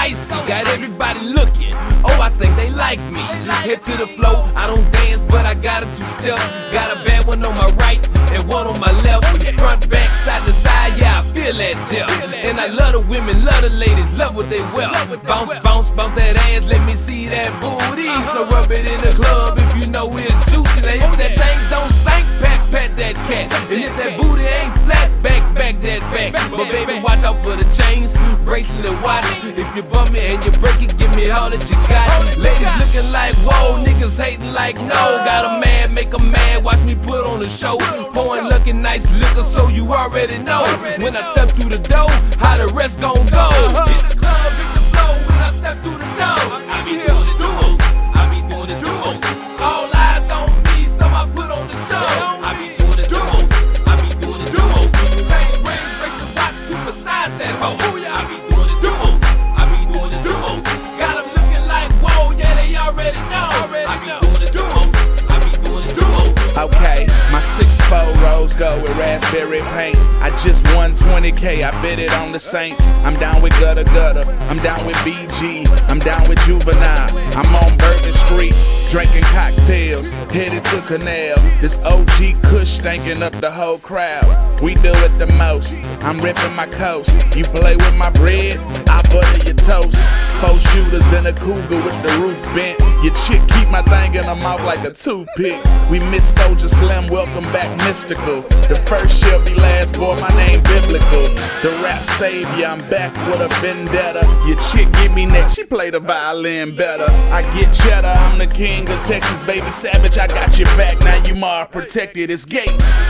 icy, got everybody looking. Oh, I think they like me. Head to the flow, I don't dance, but I got a two-step. Got a bad one on my right and one on my left. Front, back, side to side, yeah, I feel that depth. And I love the women, love the ladies, love what they wear. Bounce, bounce, bounce that ass, let me see that booty. So rub it in the club if you know it's juicy. Now if that thing don't stink, pat that cat. And if that booty ain't flat, back that back. But baby, watch out for the chains, bracelet and watch. If you bump me and you break it, give me all that you got. Ladies looking like whoa, niggas hating like no. Got a man, make a man, watch me put on a show. Pouring looking nice liquor, so you already know. When I step through the door, how the rest gon' go. Hit the club, hit the flow, when I step through the door. I be doing the duos, I be doing the duos. All eyes on me, so I put on the show. I be doing the duos, I be doing the duos. Chain ring, break the watch, supersize that hoe. I be doing the duos, I be doing the duos. Got them looking like whoa, yeah, they already know. I be doing the duos, I be doing the duos. Okay, my 6'4" rose gold with raspberry paint. I just won 20K, I bet it on the Saints. I'm down with Gutter Gutter, I'm down with BG, I'm down with Juvenile. I'm on Bourbon Street, drinking cocktails, headed to Canal. This OG Kush stinking up the whole crowd. We do it the most, I'm ripping my coast. You play with my bread, I butter your toast. 4 shooters in a Cougar with the roof bent. Your chick keep my thing in her mouth like a toothpick. We miss Soldier Slim, welcome back Mystical. The first shall be last, boy, my name biblical. The rap savior, I'm back with a vendetta. Your chick give me neck, she play the violin better. I get cheddar, I'm the king of Texas, baby savage. I got your back, now you more protected, it's Gates.